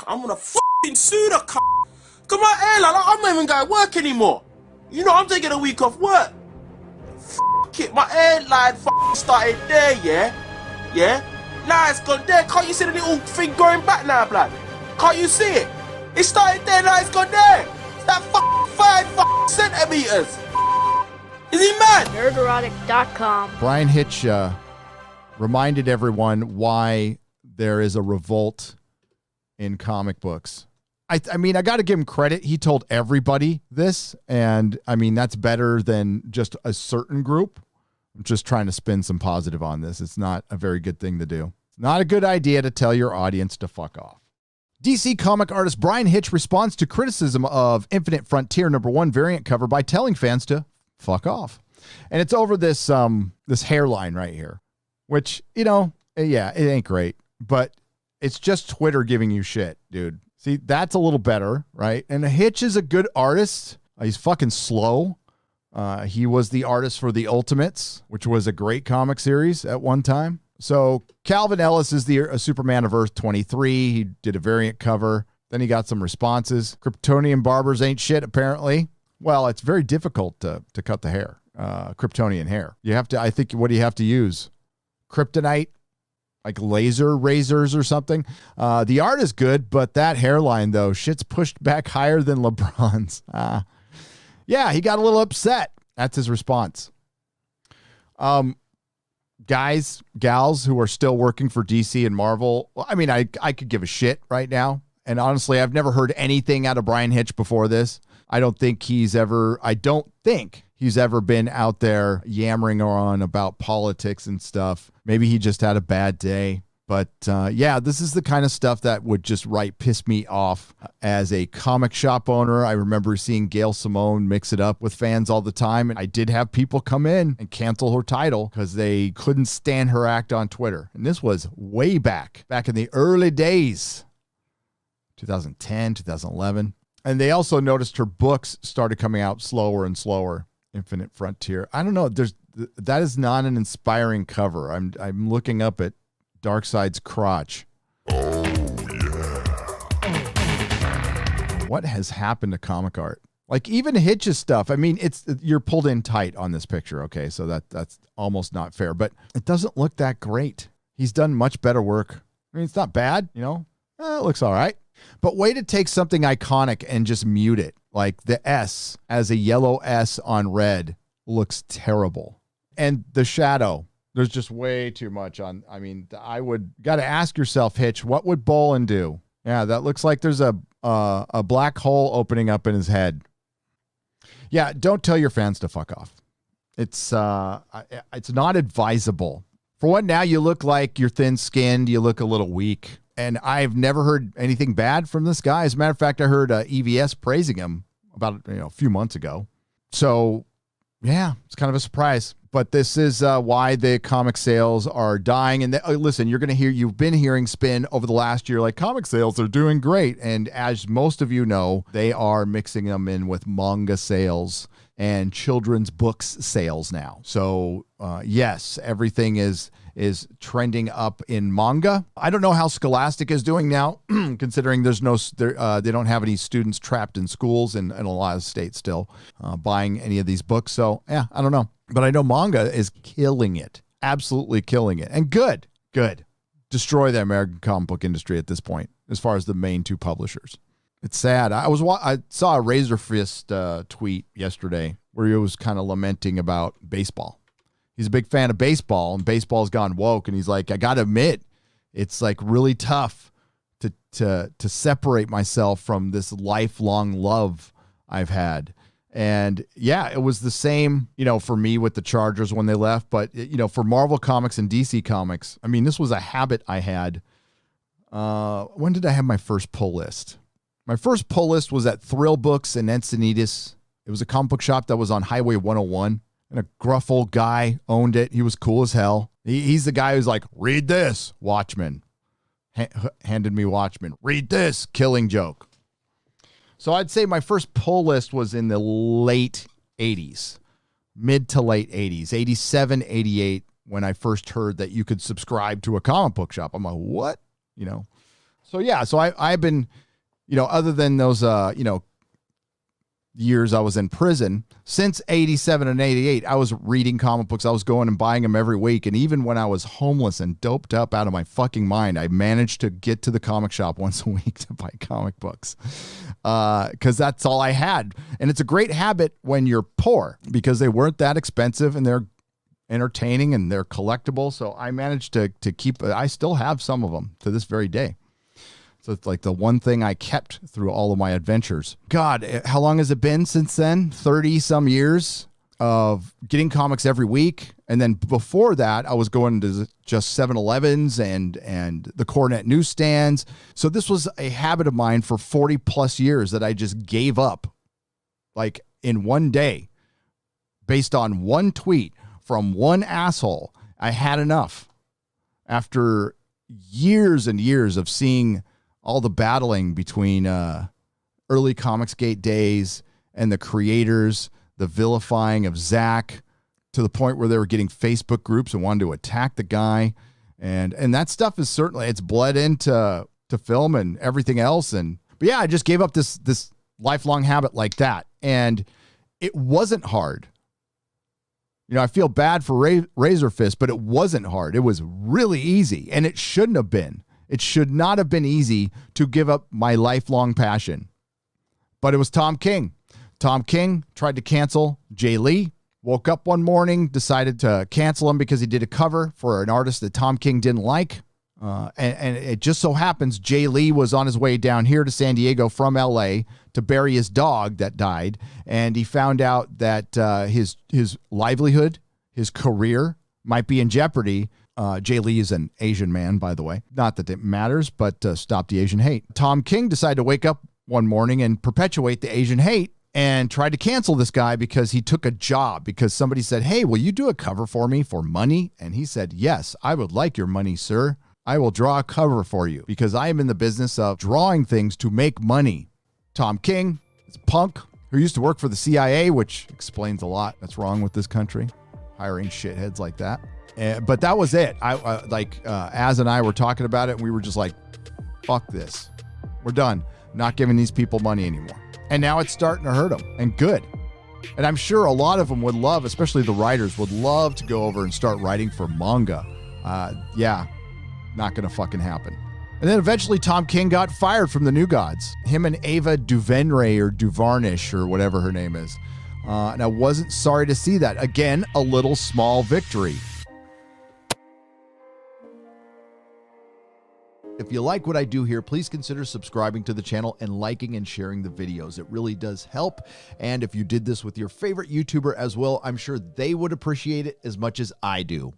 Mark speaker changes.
Speaker 1: I'm gonna fucking sue the c***. Cause my airline, I'm not even going to work anymore. You know, I'm taking a week off work. Fuck it, my airline fucking started there, yeah? Yeah? Now it's gone there. Can't you see the little thing going back now, blood? Can't you see it? It started there, now it's gone there. It's that fucking 5 fucking centimeters. Is he mad?
Speaker 2: Nerdrotic.com.
Speaker 3: Bryan Hitch reminded everyone why there is a revolt in comic books. I mean, I got to give him credit. He told everybody this, and I mean, that's better than just a certain group. I'm just trying to spin some positive on this. It's not a very good thing to do. It's not a good idea to tell your audience to fuck off. DC comic artist Bryan Hitch responds to criticism of Infinite Frontier #1 variant cover by telling fans to fuck off. And it's over this this hairline right here, which, you know, yeah, it ain't great, but it's just Twitter giving you shit, dude. See, that's a little better, right? And Hitch is a good artist. He's fucking slow. He was the artist for The Ultimates, which was a great comic series at one time. So Calvin Ellis is the Superman of Earth 23. He did a variant cover. Then he got some responses. Kryptonian barbers ain't shit, apparently. Well, it's very difficult to cut the hair, Kryptonian hair. You have to, I think, what do you have to use? Kryptonite? Like laser razors or something. The art is good, but that hairline, though, shit's pushed back higher than LeBron's. Yeah, he got a little upset. That's his response. Guys, gals who are still working for DC and Marvel, well, I mean, I could give a shit right now. And honestly, I've never heard anything out of Bryan Hitch before this. I don't think he's ever been out there yammering on about politics and stuff. Maybe he just had a bad day. But yeah, this is the kind of stuff that would just piss me off as a comic shop owner. I remember seeing Gail Simone mix it up with fans all the time. And I did have people come in and cancel her title because they couldn't stand her act on Twitter. And this was way back in the early days, 2010, 2011. And they also noticed her books started coming out slower and slower. Infinite Frontier. I don't know. That is not an inspiring cover. I'm looking up at Darkseid's crotch. Oh yeah. What has happened to comic art? Like even Hitch's stuff. I mean, you're pulled in tight on this picture. Okay, so that's almost not fair, but it doesn't look that great. He's done much better work. I mean, it's not bad, you know. It looks all right. But way to take something iconic and just mute it. Like the S as a yellow S on red looks terrible. And the shadow, there's just way too much on. I mean, got to ask yourself, Hitch, what would Bolin do? Yeah, that looks like there's a black hole opening up in his head. Yeah, don't tell your fans to fuck off. It's not advisable. For what now, you look like you're thin-skinned, you look a little weak. And I've never heard anything bad from this guy. As a matter of fact, I heard EVS praising him about a few months ago. So, yeah, it's kind of a surprise. But this is why the comic sales are dying. And listen, you've been hearing spin over the last year, like comic sales are doing great. And as most of you know, they are mixing them in with manga sales and children's books sales now. So, yes, everything is trending up in manga. I don't know how Scholastic is doing now, considering they don't have any students trapped in schools in a lot of states still buying any of these books. So yeah, I don't know. But I know manga is killing it, absolutely killing it. And good. Destroy the American comic book industry at this point, as far as the main two publishers. It's sad. I saw a Razor Fist tweet yesterday where he was kind of lamenting about baseball. He's a big fan of baseball, and baseball's gone woke. And he's like, I got to admit, it's like really tough to separate myself from this lifelong love I've had. And yeah, it was the same, for me with the Chargers when they left. But, for Marvel Comics and DC Comics, I mean, this was a habit I had. When did I have my first pull list? My first pull list was at Thrill Books in Encinitas. It was a comic book shop that was on Highway 101. And a gruff old guy owned it. He was cool as hell. He's the guy who's like, read this, Watchmen. Handed me Watchmen. Read this, Killing Joke. So I'd say my first pull list was in the late 80s. Mid to late 80s. 87, 88, when I first heard that you could subscribe to a comic book shop. I'm like, what? So So yeah, so I've been, other than those, years I was in prison, since 87 and 88, I was reading comic books. I was going and buying them every week. And even when I was homeless and doped up out of my fucking mind, I managed to get to the comic shop once a week to buy comic books. Because that's all I had. And it's a great habit when you're poor because they weren't that expensive and they're entertaining and they're collectible. So I managed to keep, I still have some of them to this very day. So it's like the one thing I kept through all of my adventures. God, how long has it been since then? 30 some years of getting comics every week. And then before that, I was going to just 7-Elevens and the Cornet newsstands. So this was a habit of mine for 40 plus years that I just gave up like in one day based on one tweet from one asshole. I had enough after years and years of seeing all the battling between early Comicsgate days and the creators, the vilifying of Zach to the point where they were getting Facebook groups and wanted to attack the guy. And that stuff is certainly, it's bled into film and everything else. But yeah, I just gave up this lifelong habit like that. And it wasn't hard. I feel bad for Razor Fist, but it wasn't hard. It was really easy, and it shouldn't have been. It should not have been easy to give up my lifelong passion. But it was Tom King. Tom King tried to cancel Jay Lee, woke up one morning, decided to cancel him because he did a cover for an artist that Tom King didn't like. And it just so happens Jay Lee was on his way down here to San Diego from LA to bury his dog that died. And he found out that his livelihood, his career might be in jeopardy. Jay Lee is an Asian man, by the way. Not that it matters, but stop the Asian hate. Tom King decided to wake up one morning and perpetuate the Asian hate and tried to cancel this guy because he took a job because somebody said, "Hey, will you do a cover for me for money?" And he said, "Yes, I would like your money, sir. I will draw a cover for you because I am in the business of drawing things to make money." Tom King is a punk who used to work for the CIA, which explains a lot that's wrong with this country, hiring shitheads like that. But that was it. Az and I were talking about it, and we were just like, fuck this. We're done. Not giving these people money anymore. And now it's starting to hurt them, and good. And I'm sure a lot of them would love, especially the writers, would love to go over and start writing for manga. Yeah, not going to fucking happen. And then eventually Tom King got fired from the New Gods. Him and Ava DuVernay or Duvarnish or whatever her name is. And I wasn't sorry to see that. Again, a little small victory. If you like what I do here, please consider subscribing to the channel and liking and sharing the videos. It really does help. And if you did this with your favorite YouTuber as well, I'm sure they would appreciate it as much as I do.